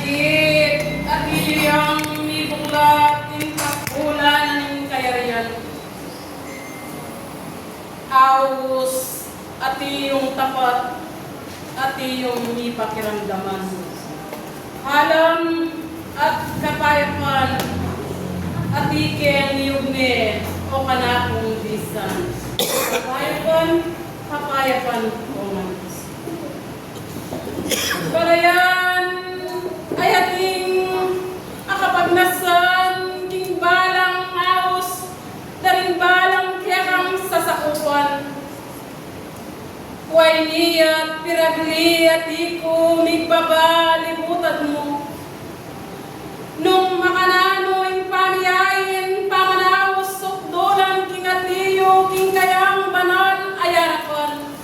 git at iyang ibuklat in kapulan ng kayarian. Awas at iyong tapat at iyong ipakiramdaman. Halam at kapayapan at iken yugne o kanakong bisan. Kapayapan o manis. Balayan ay ating akapagnasan king balang aos daring balang kiyakang sasakupan. Huwag niya piragli at iko migbabalibutan mo. Nung makanano yung pamiyayin, pamanaos sukdolan king atiyo, king kayang banal ayarapan.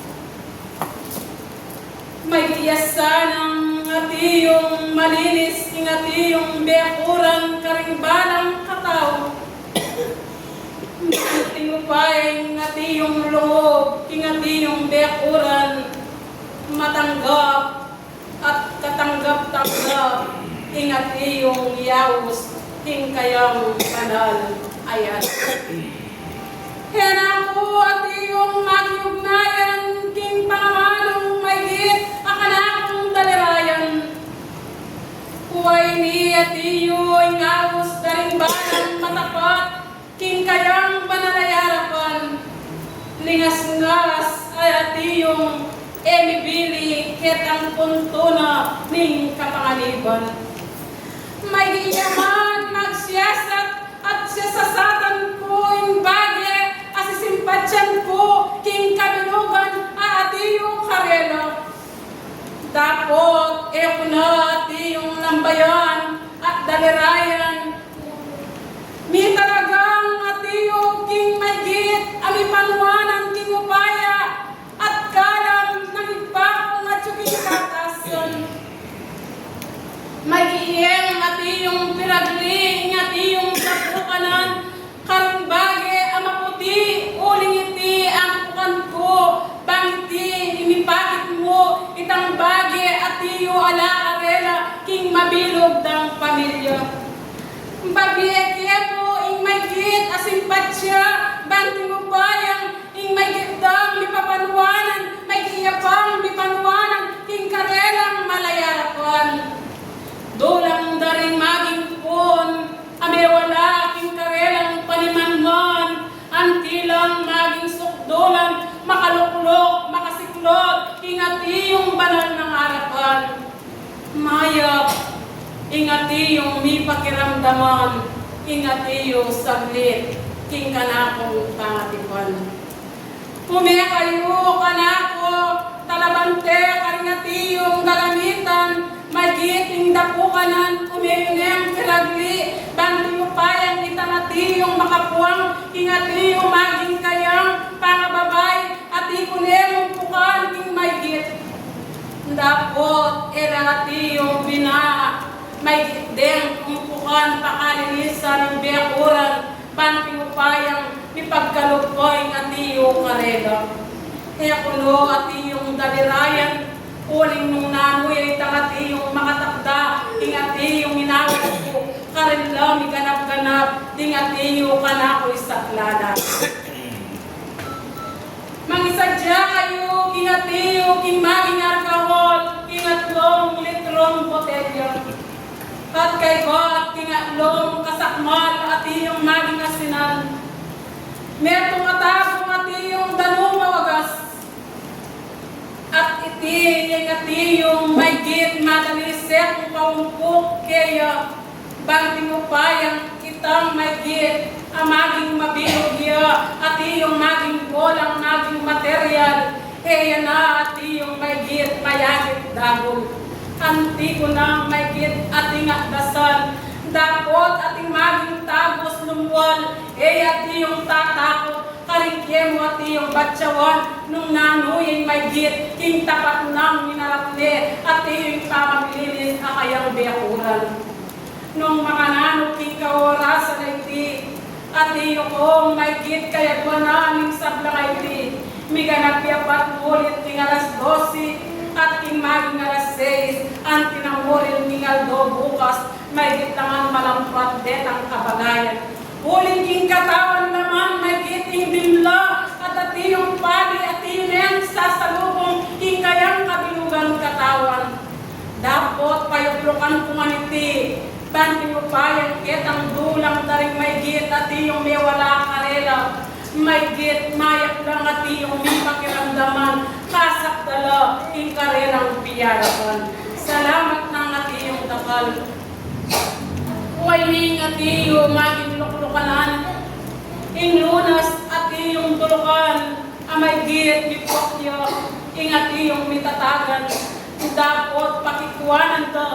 May kiyasan ang atiyong malinis, king atiyong bekuran, karing balang katao. Tinupay ng atiyong loob, king atiyong bekuran, matanggap at katanggap-tanggap, king atiyong yaus, king kayang banal ayan. Kaya ako atiyong magyugnayan, king pangamanong maygit, akanakong dalirayan. Huwag ni atiyo ang yaus, daring balang matapat, king kayang banal-ayarapan. Lingas-ngas ay atiyong emibili, ketang puntuna ning kapangaliban. May giyaman magsiyasat at siyasasatan ko yung bagye asisimpatsyan ko king kabinugan a atiyo karela. Dapot eko na atiyong lambayan at dalirayan. Mi talagang atiyo king maygit ami panuanan king upaya at kalam ng ipakong at suking katasan. Mag-iyeng atiyong piragli, atiyong sapukanan, karang bage ang maputi, uling iti ang pukan ko, bangiti, imipakit mo, itang bage atiyo ala arela, king mabilog ng pamilya. Bagye po, ing maygit, asimpatsya, banting upayang, ing maygit dang mipapanuanan, maygiyapang mipanuanan, king karelang malayarapan. Dolang daring maging pon, amewala king karelang panimanman, antilang maging sukdolan, makaluklok, makasiklot, king atiyong banal ng harapan. Mayap, king atiyong mi pakiramdaman, king atiyong saglit, king kanakong tangatipan. Pumaya kayo, kanako, talabante, karing atiyong galamitan, magiting dapukanan, umiyuneng kiragli, banting upayan, itangatiyong makapuang, kingatiyong maging kayang pangababay, at ikunemong pukan, king maygit. Dapot, erangatiyong bina, maygit din, umpukan, pakalinisan, ng bekuran, banting upayang, ipagkalupoy, atiyo karela. Kaya kuno, atiyong dalirayan, uling nung nanoy ay takati yung makatakda, tingati yung inawat ko, karin lang ganap-ganap, tingati yung kanako isaklala. Mangisadya kayo, kingati yung kimaging alkohol, kingatlong litrong botelya. At kay God, kingatlong kasakmal, at iyong maging asinan. Mertong atagong at iyong danong mawagas. At iti yung maygit madalisek ng paumpok kaya banting upayang kitang maygit ang maging mabilog niya at iyong maging bolang maging material kaya na at iyong maygit mayagit dagol. Anti ko nang maygit ating akdasan dapot ating maging tagos lumwal at iyong tatakot karingkye mo at iyong batsawan nung nanuyin maygit king tapat nang minarapne at iyong pamabilis akayang bekuran. Nung mga nanok king kaorasan ay ti at iyo kong maygit kaya doon naming sablang ay ti miganagpiapat ngulit king alas 12 at king maging alas 6 ang tinamulin king aldobo may gitlangan malampat detang kabagayan. Huling king katawan naman, may giting dimla, at atiyong pali, atiyong niyang sasalubong, king kayang kabilugan katawan. Dapat payuglukan kumaniti, banting upayang kitang dulang daring may git, atiyong may wala karela. May git, mayak lang atiyong may pakiramdaman, kasakdala, king karelang piyarapan. Salamat ng atiyong dakal. Huwailing at iyo, maging luklukanan. Ing lunas at iyong tulukan, amay git, bipokyo, ing at iyong mitatagan. Dapat pakikuanan to,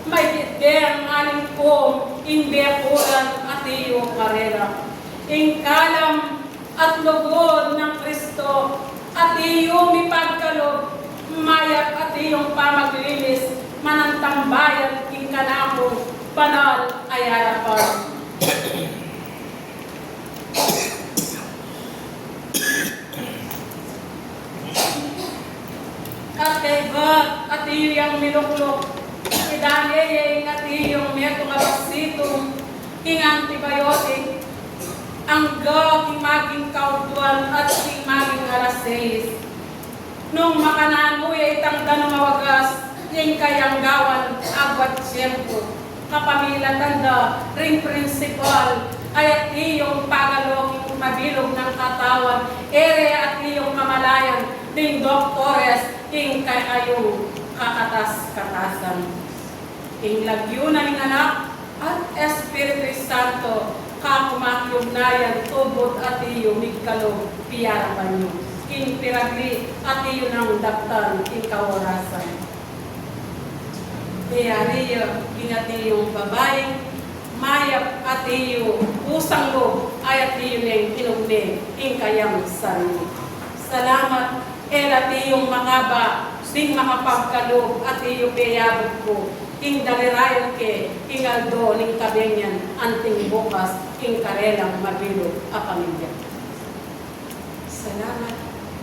may gitder ang aling kong, ing bekuran at iyo karera. Ing kalam at lugod ng Kristo, at iyo mipagkalog, mayak at iyong pamaglilis, manantambayan ing kanamo, banal ay harapan. At kay God, at iyo yung miluklok, idangayay at iyo metong abasitong, king antibiotic, ang God, king maging kautuan at king maging alaseis. Nung makanan mo, itang mawagas, king kayang gawan, agwat siyempo. Kapamilya tanda, ring principal, ay at iyong pagalog, mabilog ng katawan, ere at iyong kamalayan, ding doktores, king kayong kakatas-katasan. King lagyunan ng anak, at Espiritu Santo, kakumakyugnayan, tubot at iyo, migkalog, piyarapan nyo. King piragli, at iyo ng daktan, king kaorasan. Iyariya, ingat iyong babaeng, mayap at iyo, pusang lo, ay at iyo niyang inugne, ing kayang sarili. Salamat, at iyong makaba, sing makapagkalog, at iyo piyabot ko, ing dalirayon ke, ing aldo, ning kabengyan, anting bukas, ing karelang mabilog, a pamilya. Salamat,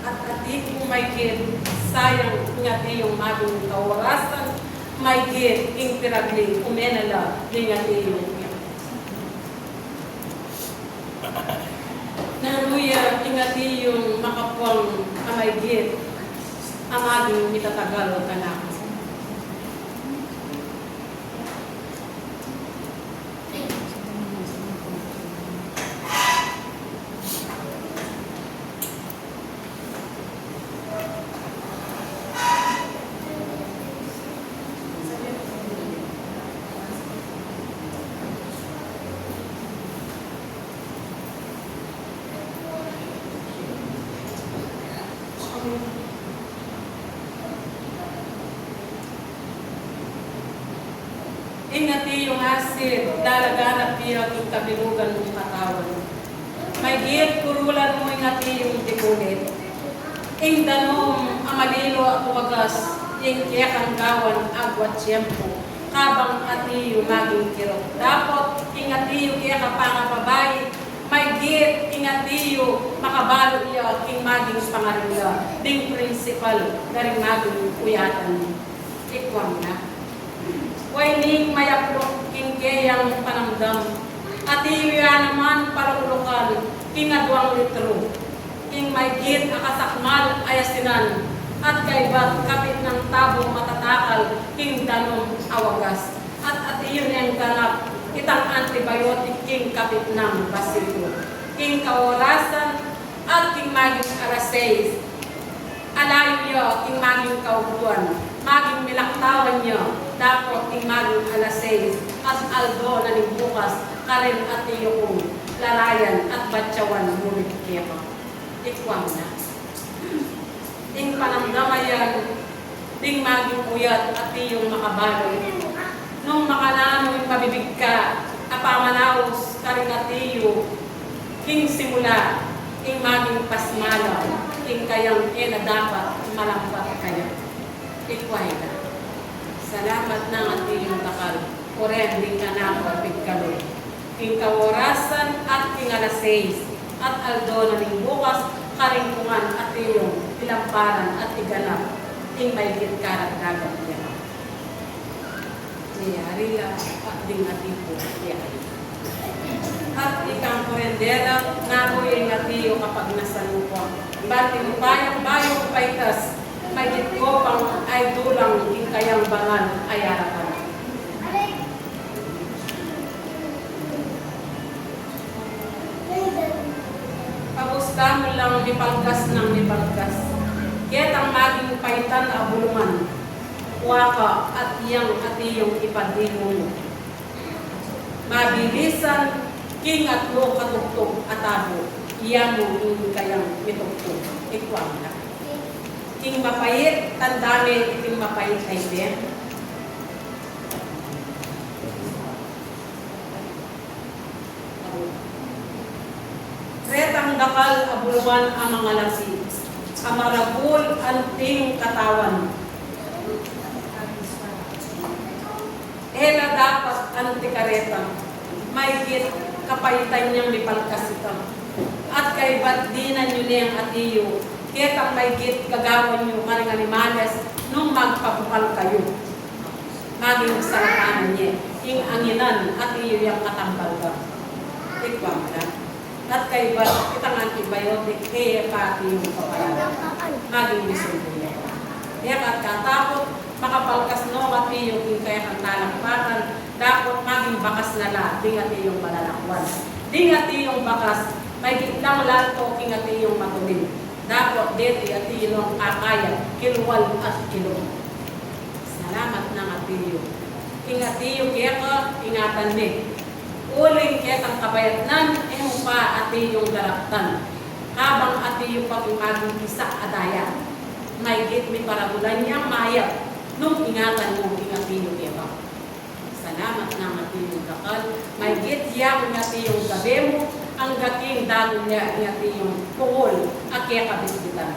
at iyong may kid, sayang, ingat iyong maging kaorasan, may git, ing piragling, umenala, lingat iyong. Naruya, ingat iyong makapwang amay git, ang aging mitatagal ka na. Ingat iyong asid, dalagan at piyag yung kabilugan mong katawan. May git, kurulan mo ingat iyong tikulit. Ing danom, amalilo at wagas, ing kiyakang gawan, agwat siyempo, kabang at iyo maging kirok. Dapat, ingat iyo kaya kapanga babae, may git, ingat iyo, makabalo iyo, king maging pangarila, ding principal, daring maging uyatan. Ikwang na. Wailing mayaplok king kayang panamdam, at iya naman palulukan, king adwang litro, king may git akasakmal ayasinan, at kaybat kapit ng tabong matatakal, king danom awagas, at iyon yung ganap, itang antibiotic king kapit ng basilo, king kaorasan, at king maging araseis, alayo niyo, king maging kautuan, maging milaktawan niyo, dapat king maging alaseis, at aldo na bukas, karin at iyong larayan at batyawan ngunit kema. Ikwang na. Ting panamdamayan, ting maging uyat at iyong makabaloy. Nung makanano'y pabibig ka, apamanaos karin at iyo, king simula, king maging pasmala, king kayang na dapat malampat kayo. Ikway na. Salamat ng ating takal. Oren, di ka na ako pigkaloy. King kaorasan at king alaseis. At aldo na ring bukas, karingkungan at iyong ilamparan at iganap. King may gitkarat dagat niya. Niyari lang at dingatipo yari. At ikang kurendera, nabuhay nga tiyo kapag nasalupang. Bati mo payang bayo paitas, may ko pang ay dulang yung kayang bangan ay harapan. Pabusta mo lang nipalgas ng nipalgas. Kaya't ang maging paitan abuluman, waka at iyang at iyong ipadimo mo. Mabilisan, king at lo katugtog at abo, iyan mo yung kayang mitugtog. Ikwang na. King mapait, tandami, iting mapait ay din. Retang dakal abuluman ang mga lasig. Amaragul anting katawan. Ela dapat antikareta. May git kapaitan niyang lipalkas ito. At kay ba't di na nyo niyang atiyo. Ketang may git gagawan nyo karing animales nung magpapukal kayo. Maging sarakanan niya. Ing anginan at iyo yung katambal ka. Ikwang na. At kay ba't itang antibiotic kaya pati yung papayaran. Maging misundo niya. Kaya katapot makapalkas no at iyo yung kaya kang talakpakan. Dapat maging bakas na la, di nga tiyong malalakwan. Di nga tiyong bakas, may gitlang lanto, king nga tiyong matulin. Dapat deti at tiyong kakaya, kilwal at kilong. Salamat na nga tiyo. King nga tiyong kaya ingatan ni. Uling kaya kang kabayatnan, pa at tiyong daraktan. Habang at tiyong pag-imaging isa adaya. May git may parabulan niyang mayat. Nung ingatan mo, king nga tiyong kaya. Salamat na nga tiyong kakal. May gitya nga tiyong gabi mo, ang gaking dago niya nga tiyong pungol, akya kabisbitan.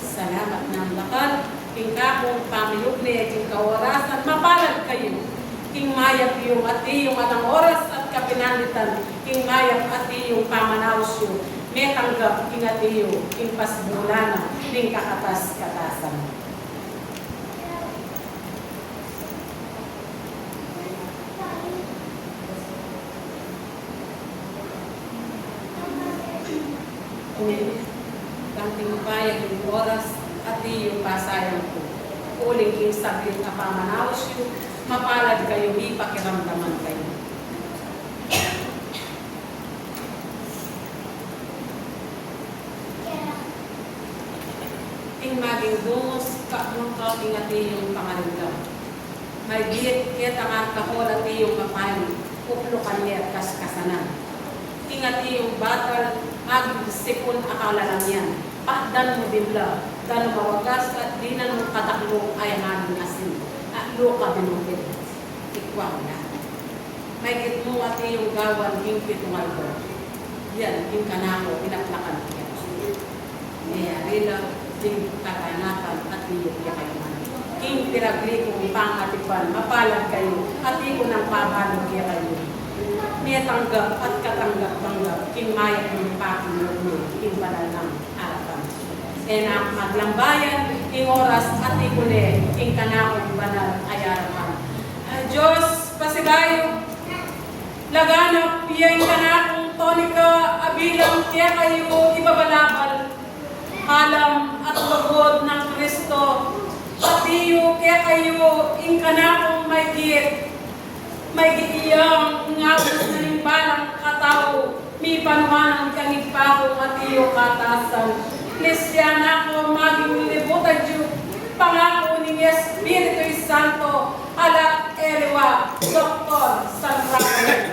Salamat na ang lakal. King kakong pamilugli, king kawarasan, mapalag kayo. King mayap yung at tiyong anang oras at kapinanitan. King mayap at tiyong pamanaws yun. May tanggap, king at tiyong, king pasbulana, king kakatas-katasan. Kanting bayag yung oras at yung pasayang ko. Uling yung saglit na pamanawas yun, mapalad kayo, di pakiramdaman kayo. Ing maging dungos, kakmong ingati yung pangalagam. May bilit kita nga kaholat yung mapani, uplukan niya at kaskasanan. Ingati yung batal, maging sikon akala lang yan. Pakdan mo bibla, dano mawagas at dinan mo kataklo ay namin asin. At luka binukit. Ikwang na. May gitmo at yung gawan, yung pitungal ko. Yan, yung kanako, pinaklakan ko yan. Mayari lang, yung kakanapan at yung yakayaman. King piragli kong pangatipan, mapalag kayo, at iko ng pabalog kaya kayo. May tanggap at katanggap-tanggap, king mayat ng pakinod mo, king banal ng harapan. Na maglambayan, king oras at ikuli, king kanakong banal ay harapan. Diyos, pasigayo, laganap, piyay kanakong tonika, abilang kaya kayo ibabalabal, halam at lugod ng Kristo, patiyo kaya kayo, king kanakong may git, may giiyang ngapos na yung balang katao, may panuanang kangipakong at iyo katasan. Kristyana ko maging libutan Diyo, pangako ni Espiritu Santo, ala eriwa, Dr. San Rafael.